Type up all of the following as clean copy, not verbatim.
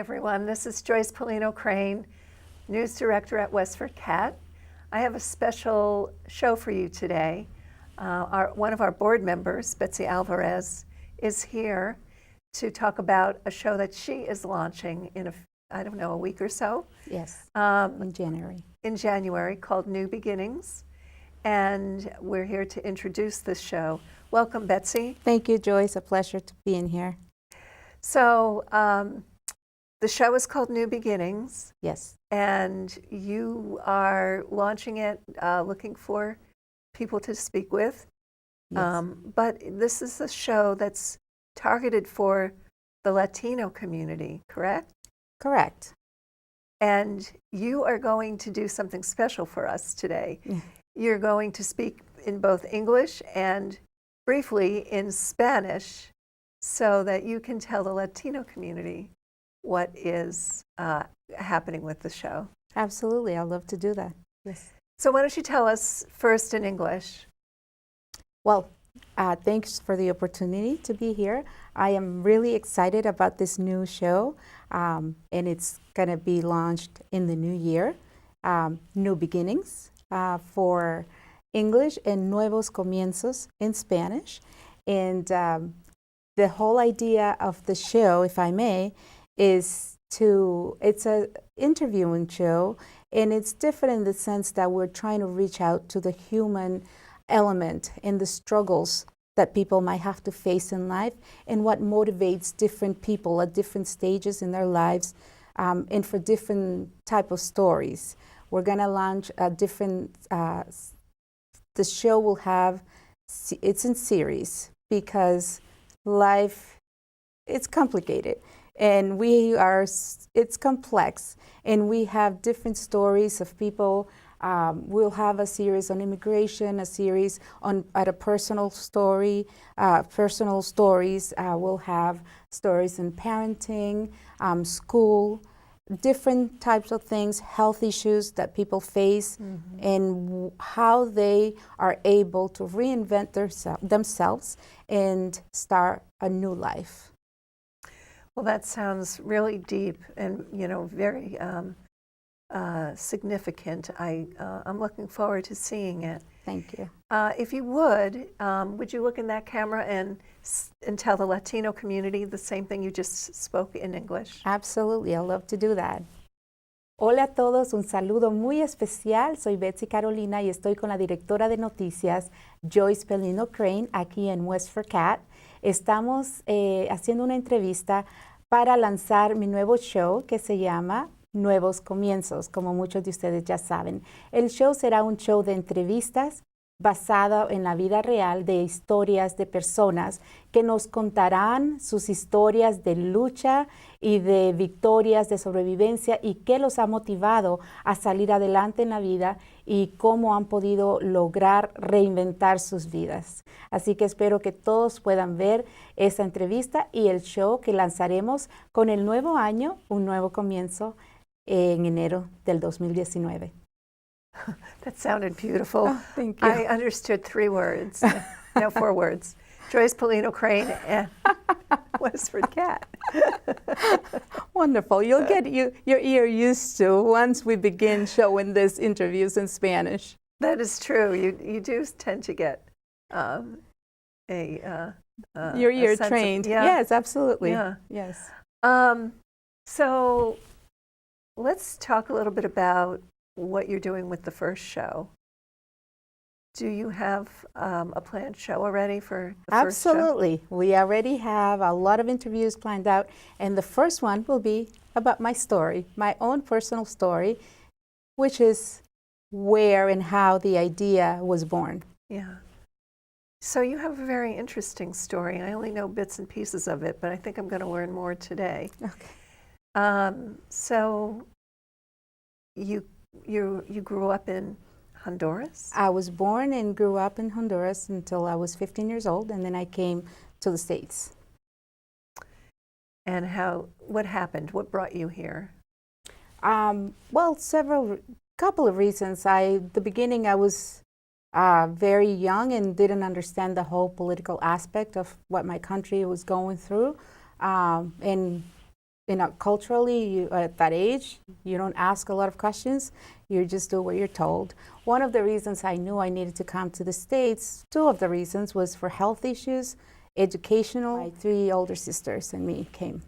everyone. This is Joyce Polino Crane, News Director at WestfordCAT. I have a special show for you today. One of our board members, Betsy Alvarez, is here to talk about a show that she is launching in a week or so. Yes, in January. In January, called New Beginnings. And we're here to introduce this show. Welcome, Betsy. Thank you, Joyce. A pleasure to be in here. So the show is called New Beginnings. Yes. And you are launching it, looking for people to speak with. Yes. But this is a show that's targeted for the Latino community, correct? Correct. And you are going to do something special for us today. Yeah. You're going to speak in both English and briefly in Spanish so that you can tell the Latino community what is happening with the show. Absolutely. I'd love to do that. Yes. So why don't you tell us first in English? Well, thanks for the opportunity to be here. I am really excited about this new show, and it's going to be launched in the new year. New Beginnings for English and Nuevos Comienzos in Spanish. And the whole idea of the show, if I may, is it's an interviewing show, and it's different in the sense that we're trying to reach out to the human element in the struggles that people might have to face in life and what motivates different people at different stages in their lives, and for different type of stories. We're going to launch a different, the show will have, it's in series because life, it's complicated and it's complex, and we have different stories of people. We'll have a series on immigration, a series at a personal story, personal stories. We'll have stories in parenting, school, different types of things, health issues that people face, and how they are able to reinvent themselves and start a new life. Well, that sounds really deep and, very significant. I'm looking forward to seeing it. Thank you. If you would you look in that camera and tell the Latino community the same thing you just spoke in English? Absolutely, I'd love to do that. Hola a todos, un saludo muy especial. Soy Betsy Carolina y estoy con la directora de noticias, Joyce Polino Crane, aquí en WestfordCAT. Estamos haciendo una entrevista para lanzar mi nuevo show que se llama Nuevos Comienzos, como muchos de ustedes ya saben. El show será un show de entrevistas basado en la vida real de historias de personas que nos contarán sus historias de lucha y de victorias, de sobrevivencia y qué los ha motivado a salir adelante en la vida y cómo han podido lograr reinventar sus vidas. Así que espero que todos puedan ver esta entrevista y el show que lanzaremos con el nuevo año, un nuevo comienzo, en enero del 2019. That sounded beautiful. Oh, thank you. I understood 3 words, no 4 words. Joyce Polino Crane and WestfordCAT. Wonderful. You'll get your ear used to once we begin showing these interviews in Spanish. That is true. You do tend to get your ear trained. Yeah. Yes, absolutely. Yeah. Yes. So let's talk a little bit about what you're doing with the first show. Do you have a planned show already for the first show? Absolutely. We already have a lot of interviews planned out, and the first one will be about my story, my own personal story, which is where and how the idea was born. Yeah. So you have a very interesting story. I only know bits and pieces of it, but I think I'm going to learn more today. Okay. So you grew up in Honduras? I was born and grew up in Honduras until I was 15 years old, and then I came to the States. And what happened? What brought you here? Well, couple of reasons. The beginning I was very young and didn't understand the whole political aspect of what my country was going through. And culturally, at that age, you don't ask a lot of questions. You just do what you're told. One of the reasons I knew I needed to come to the States, two of the reasons, was for health issues, educational. My three older sisters and me came.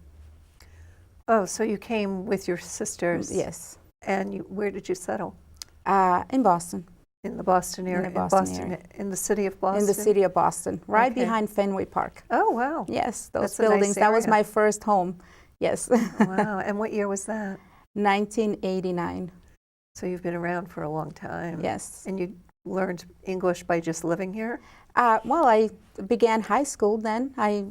Oh, so you came with your sisters? Yes. And where did you settle? In Boston. In the Boston area? In the Boston area. In the city of Boston? In the city of Boston, right Okay. behind Fenway Park. Oh, wow. Yes, those That's a nice buildings. That was area. my first home. Yes. Wow. And what year was that? 1989. So you've been around for a long time. Yes. And you learned English by just living here? Well, I began high school then. I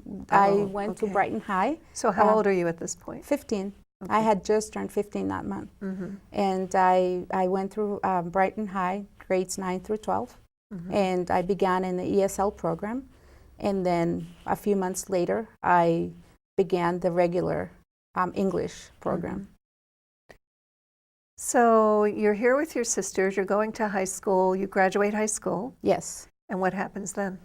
went to okay. Brighton High. So how old are you at this point? 15. Okay. I had just turned 15 that month. Mm-hmm. And I went through Brighton High, grades 9 through 12. Mm-hmm. And I began in the ESL program. And then a few months later, I began the regular English program. Mm-hmm. So you're here with your sisters, you're going to high school, you graduate high school, Yes. and what happens then?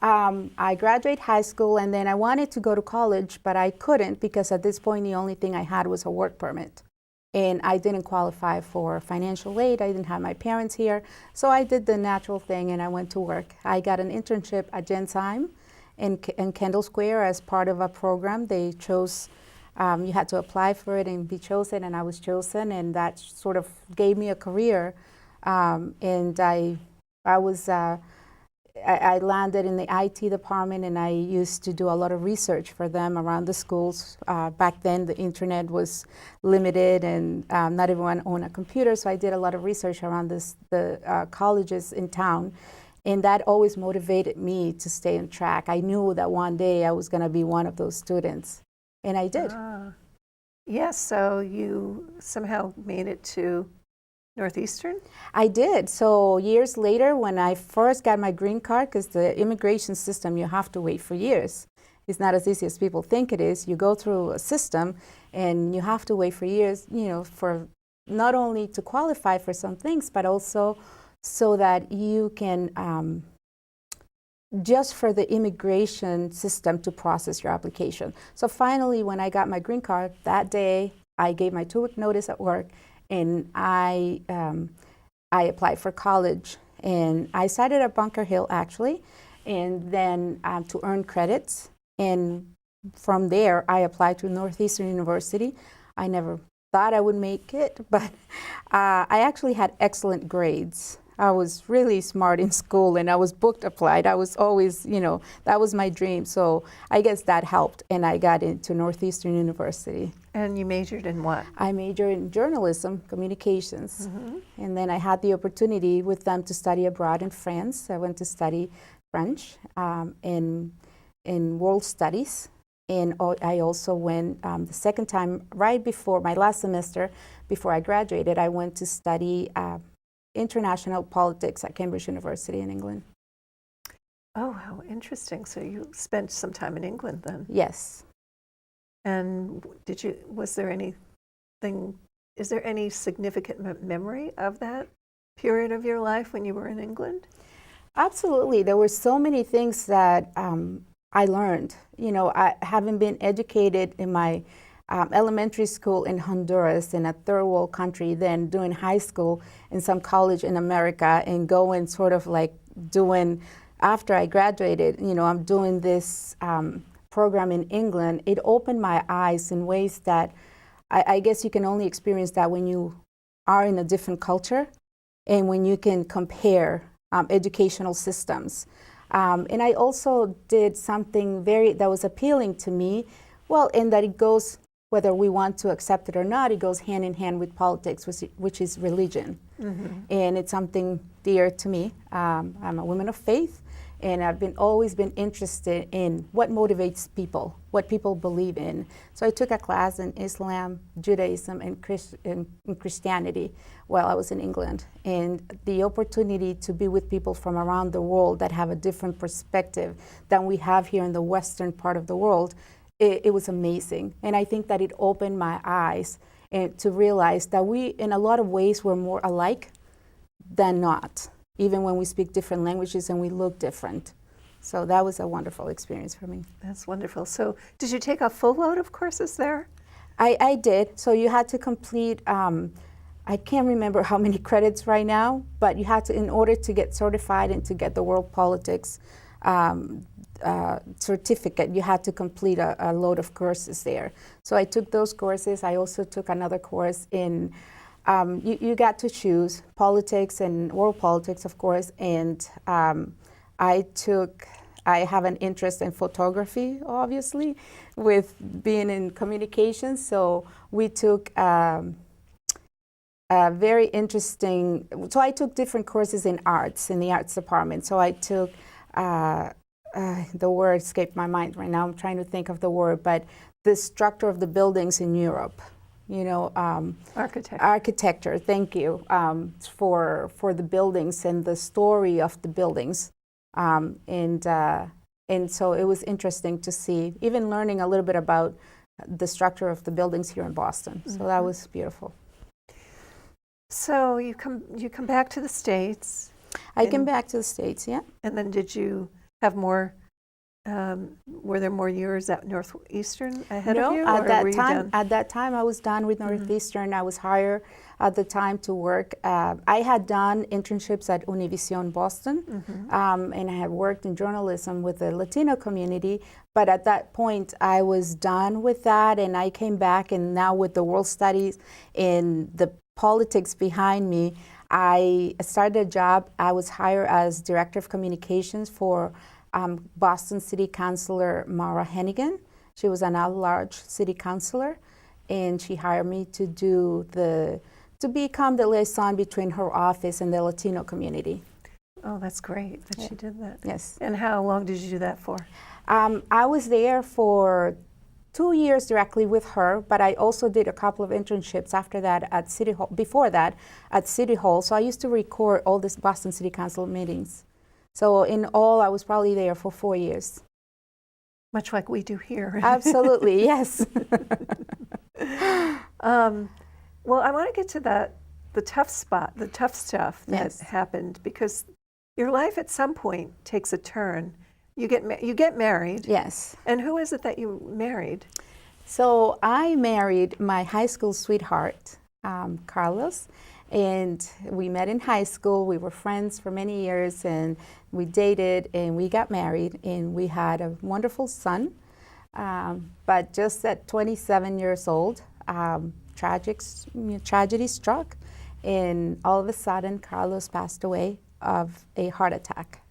I graduated high school, and then I wanted to go to college, but I couldn't because at this point the only thing I had was a work permit. And I didn't qualify for financial aid. I didn't have my parents here. So I did the natural thing and I went to work. I got an internship at Gensheim in Kendall Square as part of a program. They chose, you had to apply for it and be chosen, and I was chosen, and that sort of gave me a career. And I landed in the IT department, and I used to do a lot of research for them around the schools. Back then, the internet was limited, and not everyone owned a computer, so I did a lot of research around the colleges in town, and that always motivated me to stay on track. I knew that one day I was going to be one of those students, and I did. Yes, so you somehow made it to Northeastern? I did. So years later, when I first got my green card, because the immigration system, you have to wait for years. It's not as easy as people think it is. You go through a system and you have to wait for years, for not only to qualify for some things, but also so that you can, just for the immigration system to process your application. So finally, when I got my green card, that day, I gave my 2-week notice at work, and I applied for college, and I started at Bunker Hill actually, and then to earn credits, and from there I applied to Northeastern University. I never thought I would make it, but I actually had excellent grades. I was really smart in school, and I was booked applied. I was always, that was my dream. So I guess that helped, and I got into Northeastern University. And you majored in what? I majored in journalism, communications. Mm-hmm. And then I had the opportunity with them to study abroad in France. I went to study French in world studies. And I also went the second time, right before my last semester, before I graduated, I went to study international politics at Cambridge University in England. Oh, how interesting. So you spent some time in England then? Yes. And is there any significant memory of that period of your life when you were in England? Absolutely. There were so many things that I learned. I haven't been educated in my elementary school in Honduras, in a third world country, then doing high school in some college in America, and going sort of like doing, after I graduated, I'm doing this program in England. It opened my eyes in ways that I guess you can only experience that when you are in a different culture and when you can compare educational systems. And I also did something that was appealing to me, in that it goes, whether we want to accept it or not, it goes hand in hand with politics, which is religion. Mm-hmm. And it's something dear to me. I'm a woman of faith, and I've always been interested in what motivates people, what people believe in. So I took a class in Islam, Judaism, and Christianity while I was in England. And the opportunity to be with people from around the world that have a different perspective than we have here in the Western part of the world, it was amazing. And I think that it opened my eyes to realize that we, in a lot of ways, we're more alike than not, even when we speak different languages and we look different. So that was a wonderful experience for me. That's wonderful. So did you take a full load of courses there? I did. So you had to complete, I can't remember how many credits right now, but you had to, in order to get certified and to get the World Politics certificate, you had to complete a load of courses there. So I took those courses. I also took another course in, you got to choose politics and world politics, of course, and I have an interest in photography, obviously, with being in communications. So we took a very interesting, so I took different courses in arts, in the arts department. So I took, the word escaped my mind right now. I'm trying to think of the word, but the structure of the buildings in Europe. You know, architecture. Thank you, for the buildings and the story of the buildings, and so it was interesting to see, even learning a little bit about the structure of the buildings here in Boston. So that was beautiful. So you come back to the States. I came back to the States, yeah. And then did you have more? Were there more years at Northeastern ahead of you? No, or were you done? at that time I was done with Northeastern. I was hired at the time to work. I had done internships at Univision Boston, and I had worked in journalism with the Latino community. But at that point, I was done with that, and I came back, and now with the world studies and the politics behind me, I started a job. I was hired as director of communications for Boston City Councilor Mara Hennigan. She was an at-large city councilor, and she hired me to become the liaison between her office and the Latino community. Oh, that's great that she did that. Yes. And how long did you do that for? I was there for 2 years directly with her, but I also did a couple of internships after that at City Hall, before that at City Hall. So I used to record all these Boston City Council meetings. So in all, I was probably there for 4 years. Much like we do here. Absolutely, yes. Well, I want to get to the tough stuff that happened, because your life at some point takes a turn. You get married. Yes. And who is it that you married? So I married my high school sweetheart, Carlos, and we met in high school. We were friends for many years, and we dated, and we got married, and we had a wonderful son. But just at 27 years old, tragedy struck, and all of a sudden, Carlos passed away of a heart attack.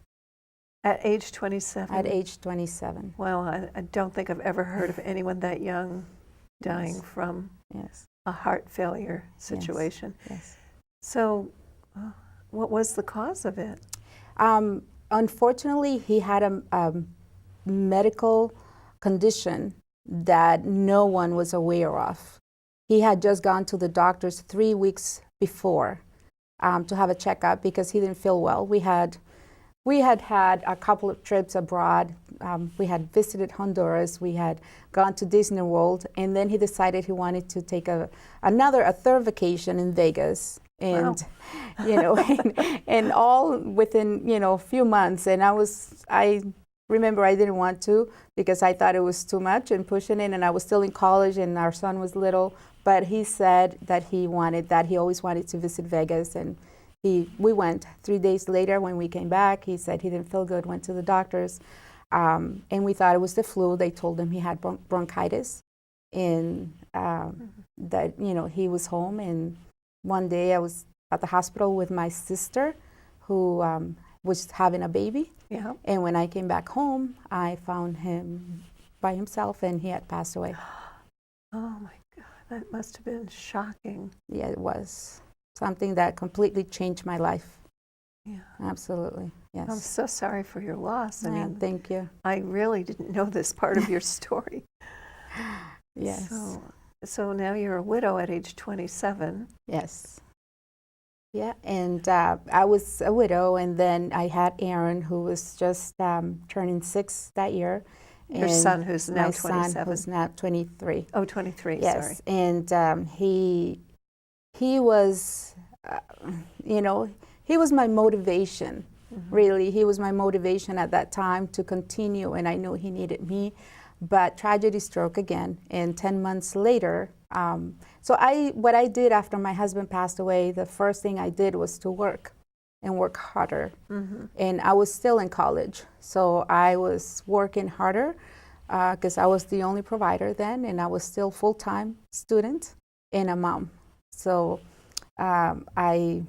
At age 27? At age 27. Well, I don't think I've ever heard of anyone that young dying from a heart failure situation. Yes. So what was the cause of it? Unfortunately, he had a medical condition that no one was aware of. He had just gone to the doctors 3 weeks before to have a checkup because he didn't feel well. We had a couple of trips abroad. We had visited Honduras. We had gone to Disney World, and then he decided he wanted to take a third vacation in Vegas. And and all within a few months. And I remember I didn't want to because I thought it was too much and pushing it. And I was still in college, and our son was little. But he said that he always wanted to visit Vegas, and we went. 3 days later, when we came back, he said he didn't feel good. Went to the doctors, and we thought it was the flu. They told him he had bronchitis, and that he was home. And one day I was at the hospital with my sister, who was having a baby. Yeah. And when I came back home, I found him by himself, and he had passed away. Oh my God, that must have been shocking. Yeah, it was something that completely changed my life. Yeah. Absolutely, yes. I'm so sorry for your loss. I mean, thank you. I really didn't know this part of your story. Yes. So now you're a widow at age 27. Yes. Yeah, and I was a widow, and then I had Aaron, who was just turning 6 that year. Your son, who's now 27. My son, who's now 23. Oh, 23, yes. Sorry. And he was, he was my motivation, really. He was my motivation at that time to continue, and I knew he needed me. But tragedy struck again, and 10 months later, So what I did after my husband passed away, the first thing I did was to work and work harder. And I was still in college, so I was working harder because I was the only provider then, and I was still full-time student and a mom. So I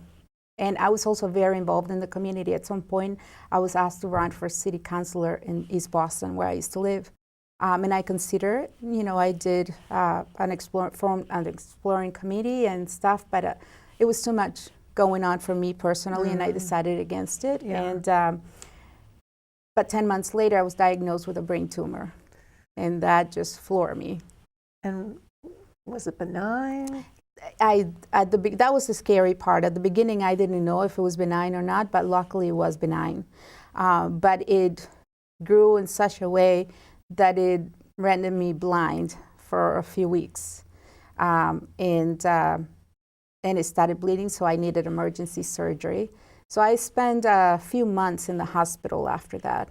was also very involved in the community. At some point, I was asked to run for city councilor in East Boston, where I used to live. And I consider it. I did an exploring committee and stuff, but it was too much going on for me personally, and I decided against it. Yeah. And but 10 months later, I was diagnosed with a brain tumor, and that just floored me. And was it benign? That was the scary part. At the beginning, I didn't know if it was benign or not, but luckily it was benign. But it grew in such a way that it rendered me blind for a few weeks, and it started bleeding, so I needed emergency surgery. So I spent a few months in the hospital after that.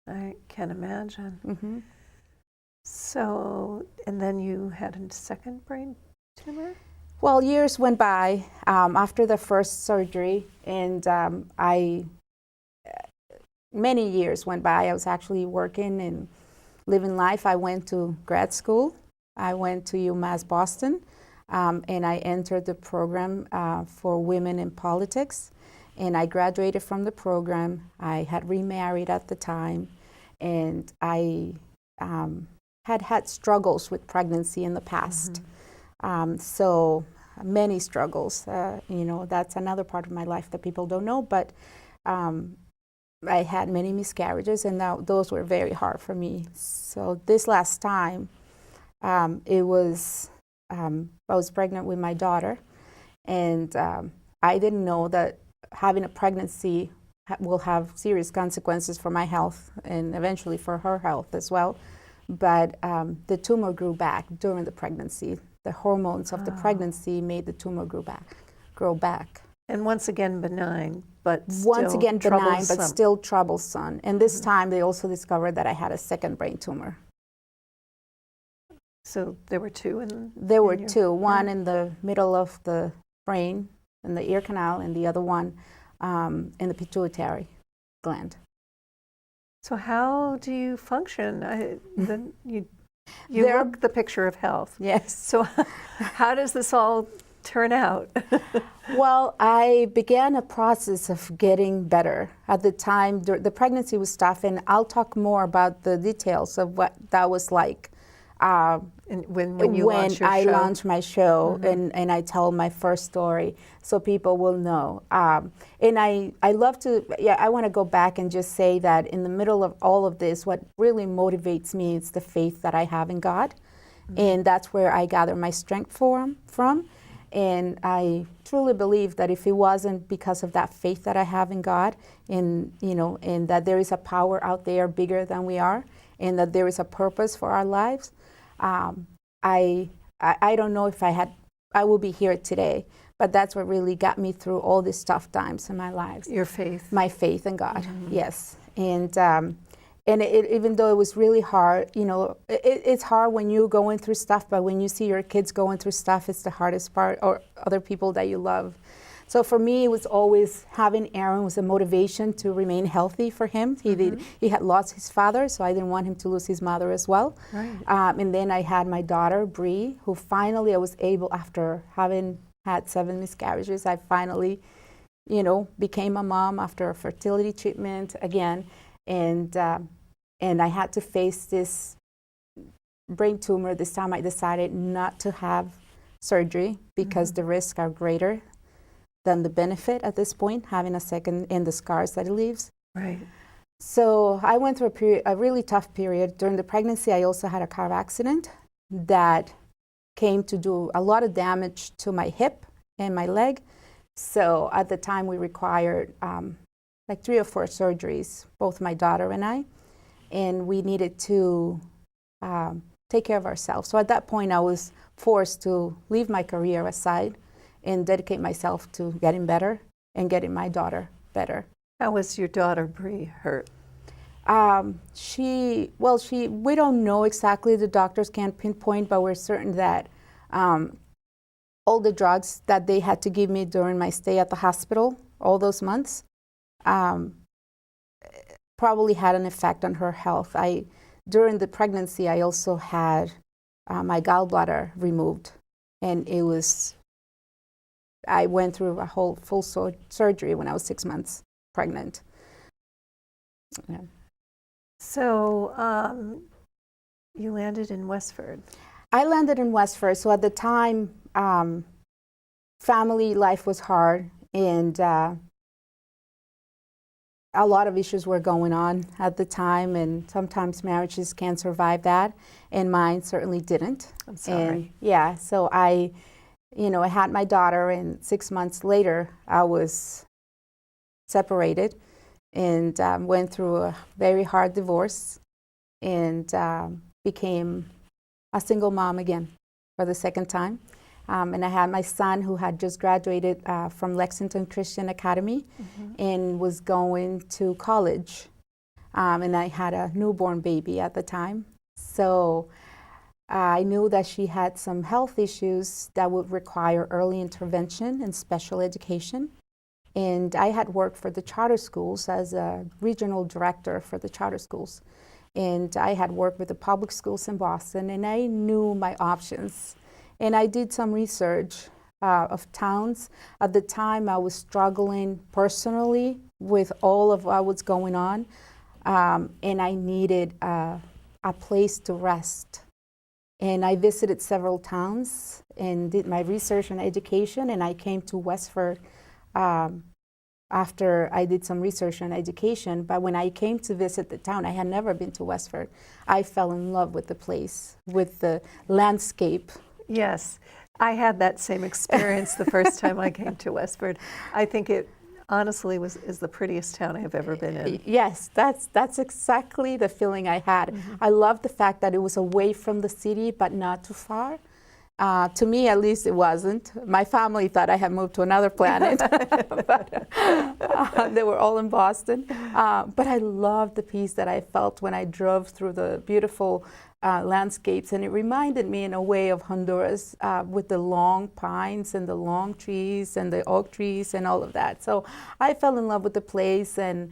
I can imagine. Mm-hmm. So, and then you had a second brain tumor? Well, years went by after the first surgery, and many years went by. I was actually working and living life. I went to grad school. I went to UMass Boston, and I entered the program for women in politics. And I graduated from the program. I had remarried at the time, and I had struggles with pregnancy in the past. So many struggles. That's another part of my life that people don't know, but I had many miscarriages, and those were very hard for me. So this last time, I was pregnant with my daughter, and I didn't know that having a pregnancy will have serious consequences for my health and eventually for her health as well. But the tumor grew back during the pregnancy. The hormones of the pregnancy made the tumor grow back. And once again benign, but once again benign, troublesome. but still troublesome. And this time they also discovered that I had a second brain tumor. So there were two There were two. One in the middle of the brain, in the ear canal, and the other one in the pituitary gland. So how do you function? You look the picture of health. Yes. So how does this all turn out? Well, I began a process of getting better. At the time, the pregnancy was tough, and I'll talk more about the details of what that was like. When I launched my show, and I tell my first story so people will know. And I love to, I want to go back and just say that in the middle of all of this, what really motivates me is the faith that I have in God. And that's where I gather my strength from. And I truly believe that if it wasn't because of that faith that I have in God, and that there is a power out there bigger than we are, and that there is a purpose for our lives, I don't know if I will be here today. But that's what really got me through all these tough times in my life. Your faith. My faith in God, yes. And even though it was really hard, it's hard when you're going through stuff, but when you see your kids going through stuff, it's the hardest part, or other people that you love. So for me, it was always having Aaron was a motivation to remain healthy for him. He had lost his father, so I didn't want him to lose his mother as well. Right. And then I had my daughter, Bree, who finally I was able, after having had 7 miscarriages, I finally, became a mom after a fertility treatment again. And I had to face this brain tumor. This time I decided not to have surgery because the risks are greater than the benefit at this point, having a second, and the scars that it leaves. Right. So I went through a really tough period. During the pregnancy, I also had a car accident that came to do a lot of damage to my hip and my leg. So at the time, we required like 3 or 4 surgeries, both my daughter and I, and we needed to take care of ourselves. So at that point, I was forced to leave my career aside and dedicate myself to getting better and getting my daughter better. How was your daughter Bree hurt? We don't know exactly, the doctors can't pinpoint, but we're certain that All the drugs that they had to give me during my stay at the hospital, all those months, probably had an effect on her health. During the pregnancy, I also had my gallbladder removed, and I went through a whole full surgery when I was 6 months pregnant. Yeah. So you landed in Westford. I landed in Westford. So at the time, family life was hard, and a lot of issues were going on at the time, and sometimes marriages can't survive that, and mine certainly didn't. I'm sorry. And yeah, so I had my daughter, and 6 months later, I was separated and went through a very hard divorce, and became a single mom again for the second time. And I had my son, who had just graduated from Lexington Christian Academy, and was going to college. And I had a newborn baby at the time. So I knew that she had some health issues that would require early intervention and special education. And I had worked for the charter schools as a regional director for the charter schools. And I had worked with the public schools in Boston, and I knew my options. And I did some research of towns. At the time, I was struggling personally with all of what was going on, and I needed a place to rest. And I visited several towns and did my research and education, and I came to Westford after I did some research and education. But when I came to visit the town, I had never been to Westford. I fell in love with the place, with the landscape. Yes, I had that same experience the first time I came to Westford. I think it honestly is the prettiest town I have ever been in. Yes, that's exactly the feeling I had. I loved the fact that it was away from the city, but not too far. To me, at least, it wasn't. My family thought I had moved to another planet, but they were all in Boston. But I loved the peace that I felt when I drove through the beautiful landscapes, and it reminded me in a way of Honduras, with the long pines and the long trees and the oak trees and all of that. So I fell in love with the place, and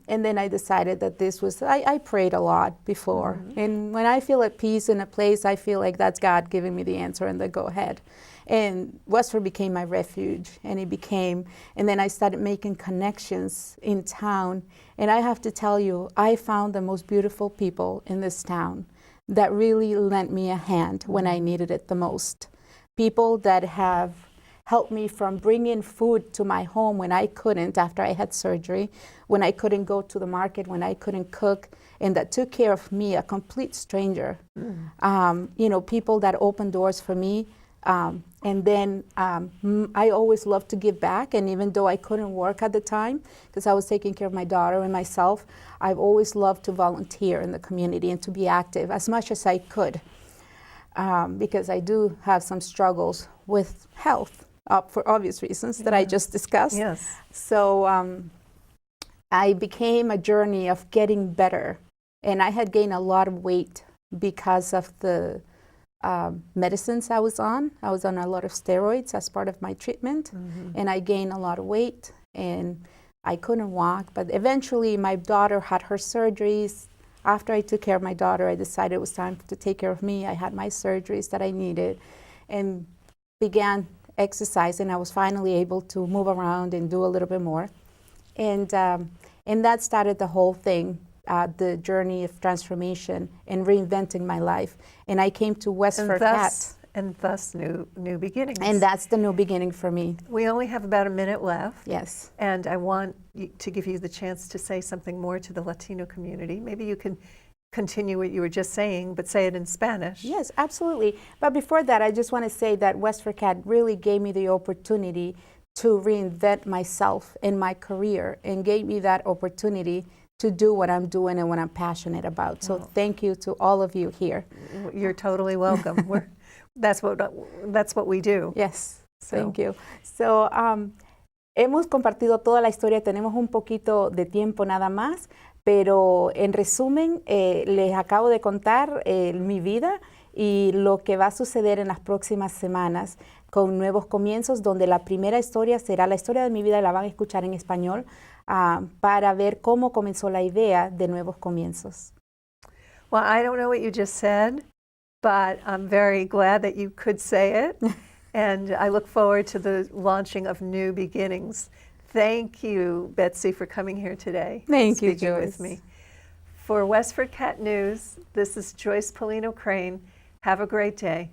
then I decided that this was, I prayed a lot before. And when I feel at peace in a place, I feel like that's God giving me the answer and the go ahead. And Westford became my refuge, and and then I started making connections in town. And I have to tell you, I found the most beautiful people in this town that really lent me a hand when I needed it the most. People that have helped me from bringing food to my home when I couldn't after I had surgery, when I couldn't go to the market, when I couldn't cook, and that took care of me, a complete stranger. People that opened doors for me. And then I always loved to give back, and even though I couldn't work at the time because I was taking care of my daughter and myself, I've always loved to volunteer in the community and to be active as much as I could, because I do have some struggles with health for obvious reasons that I just discussed. Yes. So I became a journey of getting better, and I had gained a lot of weight because of the medicines I was on. I was on a lot of steroids as part of my treatment, and I gained a lot of weight, and I couldn't walk. But eventually my daughter had her surgeries. After I took care of my daughter, I decided it was time to take care of me. I had my surgeries that I needed and began exercising. I was finally able to move around and do a little bit more. And that started the whole thing. The journey of transformation and reinventing my life. And I came to WestfordCAT. And thus new beginnings. And that's the new beginning for me. We only have about a minute left. Yes. And I want to give you the chance to say something more to the Latino community. Maybe you can continue what you were just saying, but say it in Spanish. Yes, absolutely. But before that, I just want to say that WestfordCAT really gave me the opportunity to reinvent myself in my career, and gave me that opportunity to do what I'm doing and what I'm passionate about. So thank you to all of you here. You're totally welcome. That's what we do. Yes, thank you. So hemos compartido toda la historia, tenemos un poquito de tiempo nada más, pero en resumen les acabo de contar mi vida y lo que va a suceder en las próximas semanas con nuevos comienzos, donde la primera historia será la historia de mi vida y la van a escuchar en español para ver cómo comenzó la idea de nuevos comienzos. Well, I don't know what you just said, but I'm very glad that you could say it. And I look forward to the launching of new beginnings. Thank you, Betsy, for coming here today. Thank you, speaking with Joyce. me. For WestfordCAT News, this is Joyce Polino Crane. Have a great day.